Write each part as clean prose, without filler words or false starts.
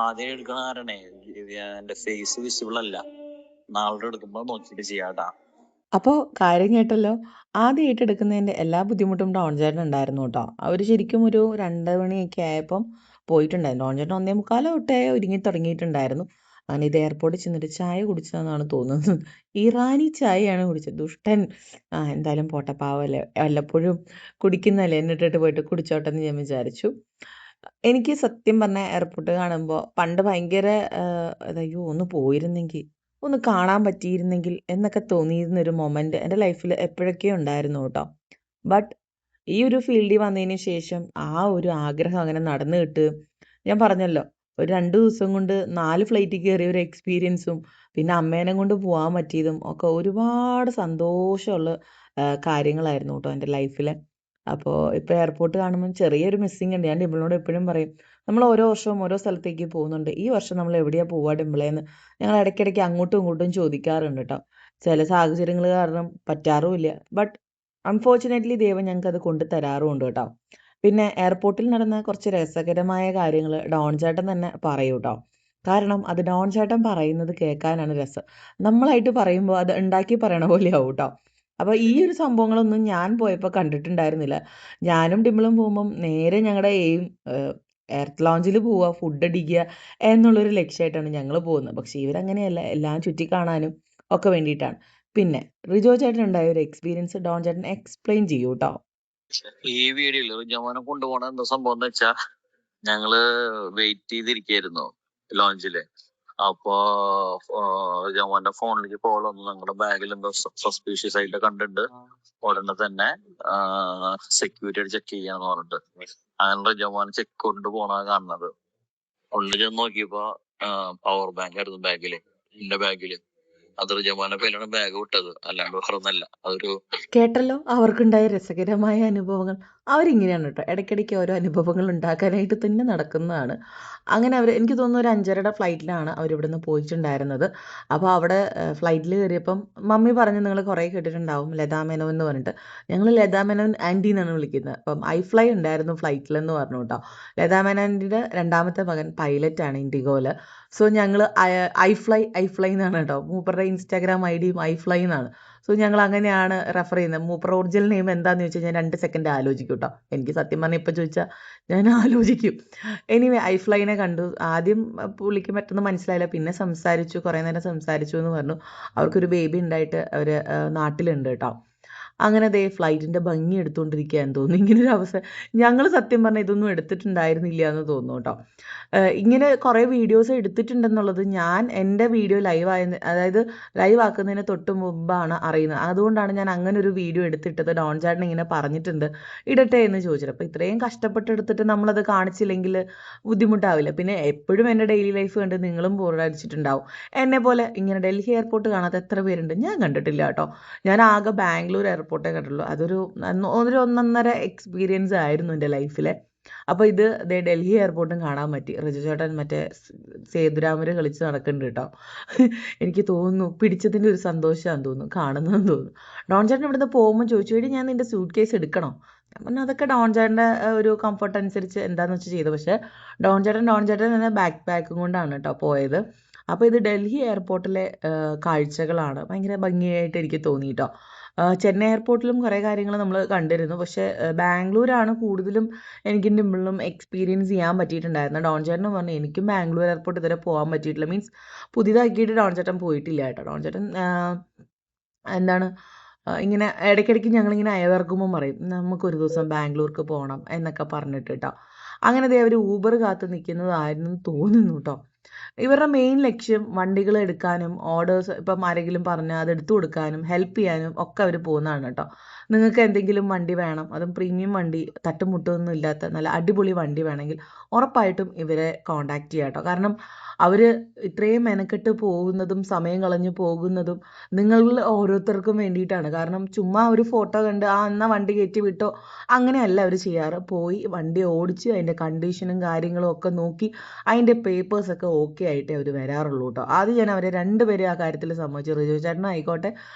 ആദ്യം എടുക്കണ കാരണേ എന്റെ ഫേസ് വിസിബിൾ അല്ല. നാളെ എടുക്കുമ്പോ നോക്കിട്ട് ചെയ്യാട്ടാ. അപ്പോൾ കാര്യം കേട്ടല്ലോ. ആദ്യമായിട്ട് എടുക്കുന്നതിൻ്റെ എല്ലാ ബുദ്ധിമുട്ടും ഡോൺ ചേട്ടൻ ഉണ്ടായിരുന്നു കേട്ടോ. അവർ ശരിക്കും ഒരു 2 മണിയൊക്കെ ആയപ്പം പോയിട്ടുണ്ടായിരുന്നു. ഡോൺ ചേട്ടൻ 1:45 തൊട്ടേ ഒരുങ്ങി തുടങ്ങിയിട്ടുണ്ടായിരുന്നു. അങ്ങനെ ഇത് എയർപോർട്ടിൽ ചെന്നിട്ട് ചായ കുടിച്ചതെന്നാണ് തോന്നുന്നത്. ഇറാനി ചായയാണ് കുടിച്ചത്. ദുഷ്ടൻ. എന്തായാലും പോട്ടെ, പാവല്ലേ, വല്ലപ്പോഴും കുടിക്കുന്നതല്ലേ, എന്നിട്ടിട്ട് പോയിട്ട് കുടിച്ചോട്ടെ എന്ന് ഞാൻ വിചാരിച്ചു. എനിക്ക് സത്യം പറഞ്ഞാൽ എയർപോർട്ട് കാണുമ്പോൾ പണ്ട് ഭയങ്കര അയ്യോ ഒന്ന് പോയിരുന്നെങ്കിൽ, ഒന്ന് കാണാൻ പറ്റിയിരുന്നെങ്കിൽ എന്നൊക്കെ തോന്നിയിരുന്നൊരു മൊമെൻ്റ് എൻ്റെ ലൈഫിൽ എപ്പോഴൊക്കെയോ ഉണ്ടായിരുന്നു കേട്ടോ. ബട്ട് ഈ ഒരു ഫീൽഡിൽ വന്നതിന് ശേഷം ആ ഒരു ആഗ്രഹം അങ്ങനെ നടന്നു കിട്ടുകയും, ഞാൻ പറഞ്ഞല്ലോ, ഒരു 2 ദിവസം കൊണ്ട് 4 ഫ്ലൈറ്റിൽ കയറിയ ഒരു എക്സ്പീരിയൻസും പിന്നെ അമ്മേനെ കൊണ്ട് പോകാൻ പറ്റിയതും ഒക്കെ ഒരുപാട് സന്തോഷമുള്ള കാര്യങ്ങളായിരുന്നു കേട്ടോ എൻ്റെ ലൈഫിൽ. അപ്പോൾ ഇപ്പോൾ എയർപോർട്ട് കാണുമ്പോൾ ചെറിയൊരു മിസ്സിങ് ഉണ്ട്. ഞാൻ ഡിമ്പിളിനോട് എപ്പോഴും പറയും, നമ്മൾ ഓരോ വർഷവും ഓരോ സ്ഥലത്തേക്ക് പോകുന്നുണ്ട്, ഈ വർഷം നമ്മൾ എവിടെയാണ് പോവുക ഡിമ്പിളേന്ന് ഞങ്ങൾ ഇടയ്ക്കിടയ്ക്ക് അങ്ങോട്ടും ഇങ്ങോട്ടും ചോദിക്കാറുണ്ട് കേട്ടോ. ചില സാഹചര്യങ്ങൾ കാരണം പറ്റാറുമില്ല. ബട്ട് അൺഫോർച്ചുനേറ്റ്ലി ദൈവം ഞങ്ങൾക്ക് അത് കൊണ്ട് തരാറുമുണ്ട് കേട്ടോ. പിന്നെ എയർപോർട്ടിൽ നടന്ന കുറച്ച് രസകരമായ കാര്യങ്ങൾ ഡോൺ ചേട്ടൻ തന്നെ പറയൂ കേട്ടോ. കാരണം അത് ഡോൺ ചേട്ടൻ പറയുന്നത് കേൾക്കാനാണ് രസം. നമ്മളായിട്ട് പറയുമ്പോൾ അത് ഉണ്ടാക്കി പറയണ പോലെയാവും കേട്ടോ. അപ്പോൾ ഈ ഒരു സംഭവങ്ങളൊന്നും ഞാൻ പോയപ്പോൾ കണ്ടിട്ടുണ്ടായിരുന്നില്ല. ഞാനും ഡിമ്പിളും പോകുമ്പം നേരെ ഞങ്ങളുടെ എയിം എർത്ത് ലോഞ്ചിൽ പോവുക, ഫുഡ് അടിക്കുക എന്നുള്ളൊരു ലക്ഷ്യമായിട്ടാണ് ഞങ്ങൾ പോകുന്നത്. പക്ഷേ ഇവരങ്ങനെയല്ല, എല്ലാം ചുറ്റിക്കാണാനും ഒക്കെ വേണ്ടിയിട്ടാണ്. പിന്നെ റിജോ ചേട്ടൻ ഉണ്ടായ ഒരു എക്സ്പീരിയൻസ് ഡോൺ ചേട്ടൻ എക്സ്പ്ലെയിൻ ചെയ്യൂ കേട്ടോ. ഈ വീഡിയോയില് ജവാനെ കൊണ്ടുപോണ എന്താ സംഭവം എന്ന് വെച്ചാ, ഞങ്ങള് വെയിറ്റ് ചെയ്തിരിക്കായിരുന്നു ലോഞ്ചില്. അപ്പോ ജവാന്റെ ഫോണിലേക്ക് കോൾ വന്നു, ഞങ്ങളുടെ ബാഗിൽ എന്തോ സസ്പീഷ്യസ് ആയിട്ട് കണ്ടിട്ട് ഉടനെ തന്നെ സെക്യൂരിറ്റി ചെക്ക് ചെയ്യാന്ന് പറഞ്ഞിട്ട് അങ്ങനെ ജവാൻ ചെക്ക് കൊണ്ട് പോണ കാണുന്നത്. ഉള്ളിൽ ചെന്ന് നോക്കിയപ്പോ പവർ ബാങ്ക് ആയിരുന്നു ബാഗില്, എന്റെ ബാഗില്. അത് ജവാന്റെ പേരിലാണ് ബാഗ് വിട്ടത്, അല്ലാണ്ട് വേറൊന്നല്ല. അതൊരു കേട്ടല്ലോ അവർക്കുണ്ടായ രസകരമായ അനുഭവങ്ങൾ. അവരിങ്ങനെയാണ് കേട്ടോ, ഇടയ്ക്കിടയ്ക്ക് ഓരോ അനുഭവങ്ങൾ ഉണ്ടാക്കാനായിട്ട് തന്നെ നടക്കുന്നതാണ്. അങ്ങനെ എനിക്ക് തോന്നുന്നു ഒരു 5:30 ഫ്ലൈറ്റിലാണ് അവരിവിടെ നിന്ന് പോയിട്ടുണ്ടായിരുന്നത്. അപ്പോൾ അവിടെ ഫ്ലൈറ്റിൽ കയറിയപ്പം മമ്മി പറഞ്ഞ്, നിങ്ങൾ കുറേ കേട്ടിട്ടുണ്ടാവും ലതാ മേനോൻ എന്ന് പറഞ്ഞിട്ട്. ഞങ്ങൾ ലതാ മേനോൻ ആൻറ്റി എന്നാണ് വിളിക്കുന്നത്. അപ്പം ഐ-ഫ്ലൈ ഉണ്ടായിരുന്നു ഫ്ലൈറ്റിലെന്ന് പറഞ്ഞു കേട്ടോ. ലതാ മേനോൻ്റെ 2ാമത്തെ മകൻ പൈലറ്റാണ് ഇൻഡിഗോയിൽ. സോ ഞങ്ങൾ ഐ-ഫ്ലൈ എന്നാണ് കേട്ടോ. മൂപ്പറുടെ ഇൻസ്റ്റാഗ്രാം ഐഡിയും ഐ-ഫ്ലൈ എന്നാണ്. സോ ഞങ്ങൾ അങ്ങനെയാണ് റെഫർ ചെയ്യുന്നത്. മൂപ്പർ ഒറിജിനൽ നെയിം എന്താണെന്ന് ചോദിച്ചാൽ ഞാൻ 2 സെക്കൻഡ് ആലോചിക്കും കേട്ടോ. എനിക്ക് സത്യം പറഞ്ഞാൽ ഇപ്പം ചോദിച്ചാൽ ഞാൻ ആലോചിക്കും. എനിവേ ഐ-ഫ്ലൈനെ കണ്ടു. ആദ്യം പുള്ളിക്ക് പെട്ടെന്ന് മനസ്സിലായില്ല, പിന്നെ സംസാരിച്ചു, കുറേ നേരം സംസാരിച്ചു എന്ന് പറഞ്ഞു. അവർക്കൊരു ബേബി ഉണ്ടായിട്ട് അവർ നാട്ടിലുണ്ട് കേട്ടോ. അങ്ങനെ ദേ ഫ്ലൈറ്റിൻ്റെ ഭംഗി എടുത്തുകൊണ്ടിരിക്കുകയെന്ന് തോന്നുന്നു. ഇങ്ങനൊരു അവസരം ഞങ്ങൾ സത്യം പറഞ്ഞാൽ ഇതൊന്നും എടുത്തിട്ടുണ്ടായിരുന്നില്ല എന്ന് തോന്നുന്നു കേട്ടോ. ഇങ്ങനെ കുറേ വീഡിയോസ് എടുത്തിട്ടുണ്ടെന്നുള്ളത് ഞാൻ എൻ്റെ വീഡിയോ അതായത് ലൈവ് ആക്കുന്നതിന് തൊട്ട് മുമ്പാണ് അറിയുന്നത്. അതുകൊണ്ടാണ് ഞാൻ അങ്ങനെ ഒരു വീഡിയോ എടുത്തിട്ടത്. ഡോൺ ചേട്ടൻ ഇങ്ങനെ പറഞ്ഞിട്ടുണ്ട് ഇടട്ടെ എന്ന് ചോദിച്ചിട്ട്. അപ്പോൾ ഇത്രയും കഷ്ടപ്പെട്ട് എടുത്തിട്ട് നമ്മളത് കാണിച്ചില്ലെങ്കിൽ ബുദ്ധിമുട്ടാവില്ല. പിന്നെ എപ്പോഴും എൻ്റെ ഡെയിലി ലൈഫ് കണ്ട് നിങ്ങളും ബോറടിച്ചിട്ടുണ്ടാവും. എന്നെ പോലെ ഇങ്ങനെ ഡൽഹി എയർപോർട്ട് കാണാത്ത എത്ര പേരുണ്ട്? ഞാൻ കണ്ടിട്ടില്ല കേട്ടോ. ഞാൻ ആകെ ബാംഗ്ലൂർ എയർപോർട്ടേ കണ്ടുള്ളൂ. അതൊരു 1.5 എക്സ്പീരിയൻസ് ആയിരുന്നു എൻ്റെ ലൈഫിലെ. അപ്പോൾ ഇത് ഡൽഹി എയർപോർട്ടും കാണാൻ പറ്റി. റിജു ചേട്ടൻ മറ്റേ സേതുരാമര് കളിച്ച് നടക്കുന്നുണ്ട് കേട്ടോ. എനിക്ക് തോന്നുന്നു പിടിച്ചതിൻ്റെ ഒരു സന്തോഷമാണെന്ന് തോന്നുന്നു, കാണുന്നതെന്ന് തോന്നുന്നു. ഡോൺ ചേട്ടൻ ഇവിടുന്ന് പോകുമ്പോൾ ചോദിച്ചു, എടി ഞാൻ നിൻ്റെ സൂട്ട് കേസ് എടുക്കണോ? ഞാൻ പറഞ്ഞു അതൊക്കെ ഡോൺ ചേട്ടൻ്റെ ഒരു കംഫർട്ട് അനുസരിച്ച് എന്താണെന്ന് വെച്ച് ചെയ്തു. പക്ഷേ ഡോൺ ചേട്ടൻ തന്നെ ബാക്ക് പാക്കും കൊണ്ടാണ് കേട്ടോ പോയത്. അപ്പോൾ ഇത് ഡൽഹി എയർപോർട്ടിലെ കാഴ്ചകളാണ്. ഭയങ്കര ഭംഗിയായിട്ട് എനിക്ക് തോന്നി കേട്ടോ. ചെന്നൈ എയർപോർട്ടിലും കുറേ കാര്യങ്ങൾ നമ്മൾ കണ്ടിരുന്നു. പക്ഷേ ബാംഗ്ലൂരാണ് കൂടുതലും എനിക്കും ഡിമ്പിളിനും എക്സ്പീരിയൻസ് ചെയ്യാൻ പറ്റിയിട്ടുണ്ടായിരുന്നു. ഡോൺ ചേട്ടനും പറഞ്ഞു എനിക്കും ബാംഗ്ലൂർ എയർപോർട്ട് ഇതുവരെ പോകാൻ പറ്റിയിട്ടില്ല. മീൻസ് പുതിയതാക്കിയിട്ട് ഡോൺ ചേട്ടൻ പോയിട്ടില്ല കേട്ടോ. ഡോൺ ചേട്ടൻ എന്താണ് ഇങ്ങനെ ഇടയ്ക്കിടയ്ക്ക് ഞങ്ങളിങ്ങനെ അയവിറക്കുമ്പം പറയും നമുക്കൊരു ദിവസം ബാംഗ്ലൂർക്ക് പോകണം എന്നൊക്കെ പറഞ്ഞിട്ട് കേട്ടോ. അങ്ങനെ അവർ ഊബർ കാത്ത് നിൽക്കുന്നതായിരുന്നു തോന്നുന്നു കേട്ടോ. ഇവരുടെ മെയിൻ ലക്ഷ്യം വണ്ടികൾ എടുക്കാനും ഓർഡേഴ്സ് ഇപ്പം ആരെങ്കിലും പറഞ്ഞാൽ അത് എടുത്തു കൊടുക്കാനും ഹെൽപ്പ് ചെയ്യാനും ഒക്കെ അവർ പോകുന്നതാണ് കേട്ടോ. നിങ്ങൾക്ക് എന്തെങ്കിലും വണ്ടി വേണം, അതും പ്രീമിയം വണ്ടി, തട്ടുമുട്ടൊന്നും ഇല്ലാത്ത നല്ല അടിപൊളി വണ്ടി വേണമെങ്കിൽ ഉറപ്പായിട്ടും ഇവരെ കോൺടാക്റ്റ് ചെയ്യാം കേട്ടോ. കാരണം അവർ ഇത്രയും മെനക്കെട്ട് പോകുന്നതും സമയം കളഞ്ഞു പോകുന്നതും നിങ്ങളിൽ ഓരോരുത്തർക്കും വേണ്ടിയിട്ടാണ്. കാരണം ചുമ്മാ ഒരു ഫോട്ടോ കണ്ട് എന്നാൽ വണ്ടി കയറ്റി വിട്ടോ അങ്ങനെയല്ല അവർ ചെയ്യാറ്. പോയി വണ്ടി ഓടിച്ച് അതിൻ്റെ കണ്ടീഷനും കാര്യങ്ങളും ഒക്കെ നോക്കി അതിൻ്റെ പേപ്പേഴ്സൊക്കെ ഓക്കെ ആയിട്ടേ അവർ വരാറുള്ളൂ കേട്ടോ. ആദ്യം ഞാൻ അവരെ 2 പേരും ആ കാര്യത്തിൽ സമ്മതിച്ചു. റിജു ചേട്ടനായിക്കോട്ടെ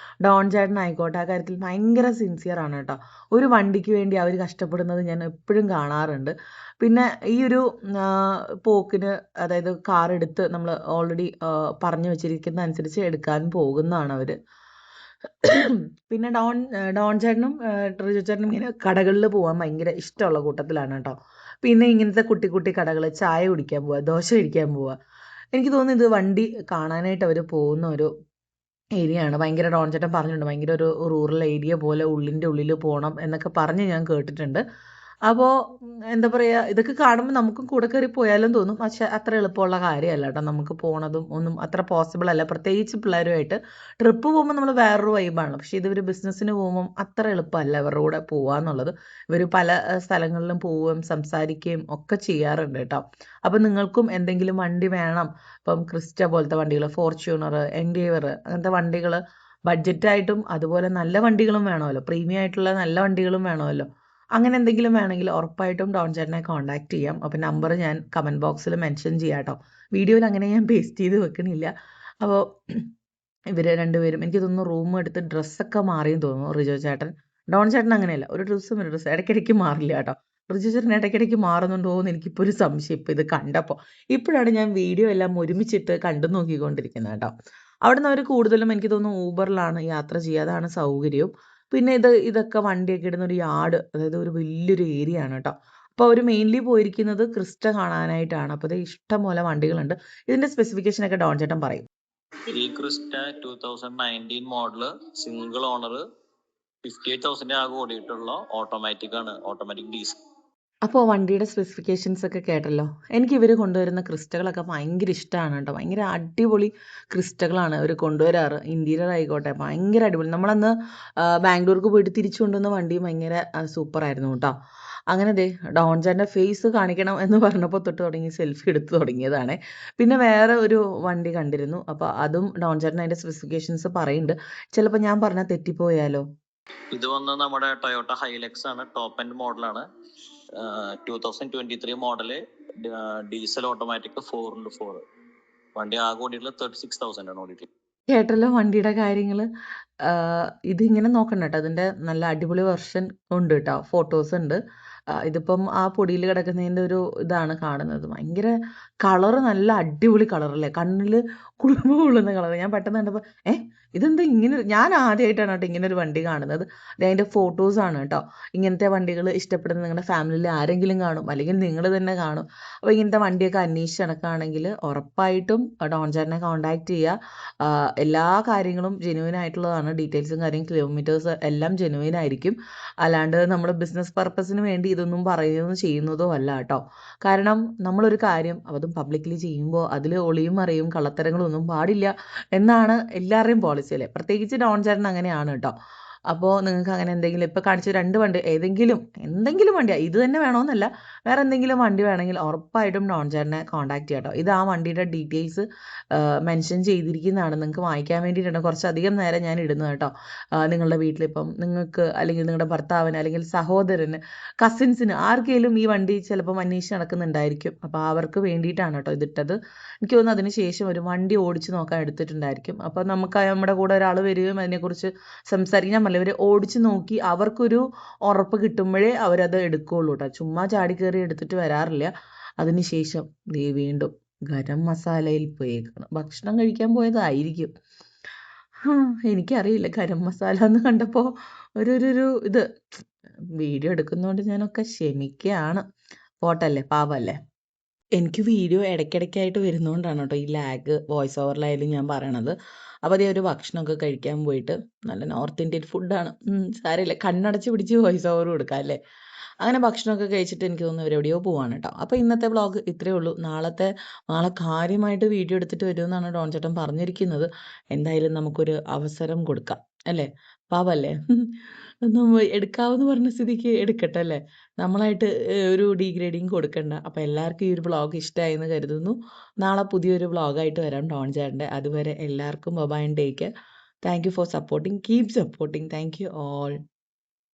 ഡോൺ ചേട്ടനായിക്കോട്ടെ ആ കാര്യത്തിൽ ഭയങ്കര സിൻസിയർ ആണ് കേട്ടോ. ഒരു വണ്ടിക്ക് വേണ്ടി അവർ കഷ്ടപ്പെടുന്നത് ഞാൻ എപ്പോഴും കാണാറുണ്ട്. പിന്നെ ഈ ഒരു പോക്കിന്, അതായത് കാർ എടുത്ത് നമ്മൾ ഓൾറെഡി പറഞ്ഞു വെച്ചിരിക്കുന്ന അനുസരിച്ച് എടുക്കാൻ പോകുന്നതാണ് അവർ. പിന്നെ ഡോൺ ചേട്ടനും റിജു ചേട്ടനും ഇങ്ങനെ കടകളിൽ പോകാൻ ഭയങ്കര ഇഷ്ടമുള്ള കൂട്ടത്തിലാണ് കേട്ടോ. പിന്നെ ഇങ്ങനത്തെ കുട്ടി കുട്ടി കടകൾ, ചായ കുടിക്കാൻ പോവുക, ദോശ കഴിക്കാൻ പോവുക. എനിക്ക് തോന്നുന്നു ഇത് വണ്ടി കാണാനായിട്ട് അവർ പോകുന്ന ഒരു ഏരിയ ആണ്. ഭയങ്കര ഡോൺ ചേട്ടൻ പറഞ്ഞിട്ടുണ്ട്, ഭയങ്കര ഒരു റൂറൽ ഏരിയ പോലെ ഉള്ളിൻ്റെ ഉള്ളിൽ പോകണം എന്നൊക്കെ പറഞ്ഞ് ഞാൻ കേട്ടിട്ടുണ്ട്. അപ്പോൾ എന്താ പറയുക, ഇതൊക്കെ കാണുമ്പോൾ നമുക്കും കൂടെ കയറി പോയാലും തോന്നും. പക്ഷെ അത്ര എളുപ്പമുള്ള കാര്യമല്ല കേട്ടോ. നമുക്ക് പോണതും ഒന്നും അത്ര പോസിബിൾ അല്ല. പ്രത്യേകിച്ച് പിള്ളേരുമായിട്ട് ട്രിപ്പ് പോകുമ്പോൾ നമ്മൾ വേറൊരു വൈബാണ്. പക്ഷേ ഇത് ഒരു ബിസിനസ്സിന് പോകുമ്പം അത്ര എളുപ്പമല്ല ഇവരുടെ കൂടെ പോവുക എന്നുള്ളത്. ഇവർ പല സ്ഥലങ്ങളിലും പോവുകയും സംസാരിക്കുകയും ഒക്കെ ചെയ്യാറുണ്ട് കേട്ടോ. അപ്പം നിങ്ങൾക്കും എന്തെങ്കിലും വണ്ടി വേണം, ഇപ്പം ക്രിസ്റ്റ പോലത്തെ വണ്ടികൾ, ഫോർച്യൂണർ, എൻഡേവർ, അങ്ങനത്തെ വണ്ടികൾ ബഡ്ജറ്റായിട്ടും അതുപോലെ നല്ല വണ്ടികളും വേണമല്ലോ, പ്രീമിയം ആയിട്ടുള്ള നല്ല വണ്ടികളും വേണമല്ലോ. അങ്ങനെ എന്തെങ്കിലും വേണമെങ്കിൽ ഉറപ്പായിട്ടും ഡോൺ ചേട്ടനെ കോൺടാക്ട് ചെയ്യാം. അപ്പോൾ നമ്പർ ഞാൻ കമൻറ്റ് ബോക്സിൽ മെൻഷൻ ചെയ്യാം കേട്ടോ. വീഡിയോയിൽ അങ്ങനെ ഞാൻ പേസ്റ്റ് ചെയ്ത് വെക്കണില്ല. അപ്പോൾ ഇവർ രണ്ടുപേരും എനിക്ക് തോന്നുന്നു റൂം എടുത്ത് ഡ്രസ്സൊക്കെ മാറിയെന്ന് തോന്നുന്നു റിജോ ചേട്ടൻ. ഡോൺ ചേട്ടൻ അങ്ങനെയല്ല, ഒരു ഡ്രസ്സ് ഇടയ്ക്കിടയ്ക്ക് മാറില്ല കേട്ടോ. റിജു ചേട്ടൻ ഇടയ്ക്കിടയ്ക്ക് മാറുന്നുണ്ടോ എന്ന് എനിക്കിപ്പോൾ ഒരു സംശയം ഇപ്പോൾ ഇത് കണ്ടപ്പോൾ. ഇപ്പോഴാണ് ഞാൻ വീഡിയോ എല്ലാം ഒരുമിച്ചിട്ട് കണ്ടു നോക്കിക്കൊണ്ടിരിക്കുന്നത് കേട്ടോ. അവിടുന്ന് അവർ കൂടുതലും എനിക്ക് തോന്നുന്നു ഊബറിലാണ് യാത്ര ചെയ്യുക, അതാണ് സൗകര്യവും. പിന്നെ ഇതൊക്കെ വണ്ടിയൊക്കെ ഇടുന്ന ഒരു യാർഡ്, അതായത് ഒരു വലിയൊരു ഏരിയ ആണ് കേട്ടോ. അപ്പോൾ അവർ മെയിൻലി പോയിരിക്കുന്നത് ക്രിസ്റ്റ കാണാനായിട്ടാണ്. അപ്പോൾ ഇത് ഇഷ്ടം പോലെ വണ്ടികളുണ്ട്. ഇതിന്റെ സ്പെസിഫിക്കേഷൻ ഒക്കെ ഡോൺ ചേട്ടൻ പറയും. ഈ ക്രിസ്റ്റ 2019 മോഡല്, സിംഗിൾ ഓണർ, 58,000 ആകെ ഓടിയിട്ടുള്ള ഓട്ടോമാറ്റിക് ആണ്, ഓട്ടോമാറ്റിക് ഡീസൽ. അപ്പോൾ വണ്ടിയുടെ സ്പെസിഫിക്കേഷൻസ് ഒക്കെ കേട്ടല്ലോ. എനിക്ക് ഇവർ കൊണ്ടുവരുന്ന ക്രിസ്റ്റകളൊക്കെ ഭയങ്കര ഇഷ്ടമാണ് കേട്ടോ. ഭയങ്കര അടിപൊളി ക്രിസ്റ്റകളാണ് അവർ കൊണ്ടുവരാറ്. ഇൻറ്റീരിയർ ആയിക്കോട്ടെ ഭയങ്കര അടിപൊളി. നമ്മളന്ന് ബാംഗ്ലൂർക്ക് പോയിട്ട് തിരിച്ചു കൊണ്ടുവന്ന വണ്ടി ഭയങ്കര സൂപ്പറായിരുന്നു കേട്ടോ. അങ്ങനെ ദേ ഡോൺ ചേട്ടൻ്റെ ഫേസ് കാണിക്കണം എന്ന് പറഞ്ഞപ്പോൾ തൊട്ട് തുടങ്ങി സെൽഫി എടുത്ത് തുടങ്ങിയതാണ്. പിന്നെ വേറെ ഒരു വണ്ടി കണ്ടിരുന്നു. അപ്പോൾ അതും ഡോൺ ചേട്ടൻ അതിൻ്റെ സ്പെസിഫിക്കേഷൻസ് പറയുന്നുണ്ട്. ചിലപ്പോൾ ഞാൻ പറഞ്ഞാൽ തെറ്റിപ്പോയാലോ. ഇത് വന്ന് നമ്മുടെ ടൊയോട്ട ഹൈലക്സ് ആണ്, ടോപ്പ് എൻഡ് മോഡലാണ്. 2023 മോഡല്, ഡീസൽ ഓട്ടോമാറ്റിക് 4x4. വണ്ടി ആകെ ഓടിയിട്ടുള്ള 36,000 ആണ് ഓടിയിട്ടുള്ളത്. കേട്ടല്ലോ വണ്ടിയുടെ കാര്യങ്ങൾ. ഇതിങ്ങനെ നോക്കണ്ട കേട്ടോ. അതിൻ്റെ നല്ല അടിപൊളി വെർഷൻ ഉണ്ട് കേട്ടോ. ഫോട്ടോസ് ഉണ്ട്. ഇതിപ്പം ആ പൊടിയിൽ കിടക്കുന്നതിൻ്റെ ഒരു ഇതാണ് കാണുന്നത്. ഭയങ്കര കളറ് നല്ല അടിപൊളി കളറല്ലേ, കണ്ണിൽ കുളിർമ കൊള്ളുന്ന കളർ. ഞാൻ പെട്ടെന്ന് കണ്ടപ്പോൾ ഇതെന്താ ഇങ്ങനെ, ഞാൻ ആദ്യമായിട്ടാണ് കേട്ടോ ഇങ്ങനെ ഒരു വണ്ടി കാണുന്നത്. അതിൻ്റെ ഫോട്ടോസാണ് കേട്ടോ. ഇങ്ങനത്തെ വണ്ടികൾ ഇഷ്ടപ്പെടുന്ന നിങ്ങളുടെ ഫാമിലിയിൽ ആരെങ്കിലും കാണും, അല്ലെങ്കിൽ നിങ്ങൾ തന്നെ കാണും. അപ്പോൾ ഇങ്ങനത്തെ വണ്ടിയൊക്കെ അന്വേഷിച്ച് നടക്കുകയാണെങ്കിൽ ഉറപ്പായിട്ടും ഡോൺ ചേട്ടനെ കോൺടാക്ട് ചെയ്യുക. എല്ലാ കാര്യങ്ങളും ജെനുവിൻ ആയിട്ടുള്ളതാണ്. ഡീറ്റെയിൽസും കിലോമീറ്റേഴ്സ് എല്ലാം ജെനുവിൻ ആയിരിക്കും. അല്ലാണ്ട് നമ്മൾ ബിസിനസ് പർപ്പസിന് വേണ്ടി ഇതൊന്നും പറയുന്നതോ ചെയ്യുന്നതോ അല്ല കേട്ടോ. കാരണം നമ്മളൊരു കാര്യം അതും പബ്ലിക്കലി ചെയ്യുമ്പോൾ അതിൽ ഒളിയും മറിയും കള്ളത്തരങ്ങളും ഒന്നും പാടില്ല എന്നാണ് എല്ലാവരുടെയും പോളിസി അല്ലേ. പ്രത്യേകിച്ച് ഡോൺ ചേട്ടൻ അങ്ങനെയാണ് കേട്ടോ. അപ്പോൾ നിങ്ങൾക്ക് അങ്ങനെ എന്തെങ്കിലും ഇപ്പോൾ കാണിച്ച 2 വണ്ടി എന്തെങ്കിലും വണ്ടിയാണ്, ഇത് തന്നെ വേണമെന്നല്ല, വേറെ എന്തെങ്കിലും വണ്ടി വേണമെങ്കിൽ ഉറപ്പായിട്ടും ഡോൺ ചേട്ടനെ കോൺടാക്ട് ചെയ്യാം കേട്ടോ. ഇത് ആ വണ്ടിയുടെ ഡീറ്റെയിൽസ് മെൻഷൻ ചെയ്തിരിക്കുന്നതാണ്. നിങ്ങൾക്ക് വായിക്കാൻ വേണ്ടിയിട്ടാണ് കുറച്ചധികം നേരം ഞാൻ ഇടുന്നത് കേട്ടോ. നിങ്ങളുടെ വീട്ടിലിപ്പം നിങ്ങൾക്ക് അല്ലെങ്കിൽ നിങ്ങളുടെ ഭർത്താവിന് അല്ലെങ്കിൽ സഹോദരന്, കസിൻസിന് ആർക്കെങ്കിലും ഈ വണ്ടി ചിലപ്പം അന്വേഷിച്ച് നടക്കുന്നുണ്ടായിരിക്കും. അപ്പോൾ അവർക്ക് വേണ്ടിയിട്ടാണ് കേട്ടോ ഇതിട്ടത്. എനിക്ക് തോന്നുന്നു അതിന് ശേഷം ഒരു വണ്ടി ഓടിച്ച് നോക്കാൻ എടുത്തിട്ടുണ്ടായിരിക്കും. അപ്പോൾ നമുക്ക് നമ്മുടെ കൂടെ ഒരാൾ വരികയും അതിനെക്കുറിച്ച് സംസാരിക്കാൻ അവർ ഓടിച്ച് നോക്കി അവർക്കൊരു ഉറപ്പ് കിട്ടുമ്പോഴേ അവരത് എടുക്കുകയുള്ളൂ കേട്ടോ. ചുമ്മാ ചാടി കയറി എടുത്തിട്ട് വരാറില്ല. അതിനുശേഷം വീണ്ടും ഗരം മസാലയിൽ പോയേക്കണം. ഭക്ഷണം കഴിക്കാൻ പോയതായിരിക്കും. എനിക്കറിയില്ല, ഗരം മസാല എന്ന് കണ്ടപ്പോൾ ഒരു ഇത് വീഡിയോ എടുക്കുന്നതുകൊണ്ട് ഞാനൊക്കെ ക്ഷമിക്കുകയാണ്. പോട്ടല്ലേ, പാവല്ലേ. എനിക്ക് വീഡിയോ ഇടയ്ക്കിടയ്ക്കായിട്ട് വരുന്നതുകൊണ്ടാണ് കേട്ടോ ഈ ലാഗ് വോയിസ് ഓവറിലായാലും ഞാൻ പറയണത്. അപ്പോൾ അതേ ഒരു ഭക്ഷണമൊക്കെ കഴിക്കാൻ പോയിട്ട്, നല്ല നോർത്ത് ഇന്ത്യൻ ഫുഡാണ്, സാരമില്ല, കണ്ണടച്ച് പിടിച്ച് വോയിസ് ഓവർ കൊടുക്കാം അല്ലേ. അങ്ങനെ ഭക്ഷണമൊക്കെ കഴിച്ചിട്ട് എനിക്ക് തോന്നുന്നു എവിടെയോ പോവാണ് കേട്ടോ. അപ്പോൾ ഇന്നത്തെ വ്ളോഗ് ഇത്രയേ ഉള്ളൂ. നാളെ കാര്യമായിട്ട് വീഡിയോ എടുത്തിട്ട് വരുമെന്നാണ് ഡോൺ ചേട്ടൻ പറഞ്ഞിരിക്കുന്നത്. എന്തായാലും നമുക്കൊരു അവസരം കൊടുക്കാം അല്ലേ. പാവല്ലേ, നമ്മൾ എടുക്കാമെന്ന് പറഞ്ഞ സ്ഥിതിക്ക് എടുക്കട്ടെ അല്ലേ. നമ്മളായിട്ട് ഒരു ഡീഗ്രേഡിങ് കൊടുക്കണ്ട. അപ്പോൾ എല്ലാവർക്കും ഈ ഒരു വ്ളോഗ് ഇഷ്ടമായെന്ന് കരുതുന്നു. നാളെ പുതിയൊരു വ്ളോഗായിട്ട് വരാം ഡോൺ ചേട്ടൻ്റെ. അതുവരെ എല്ലാവർക്കും bye and take care. Thank you for supporting. Keep supporting. Thank you all.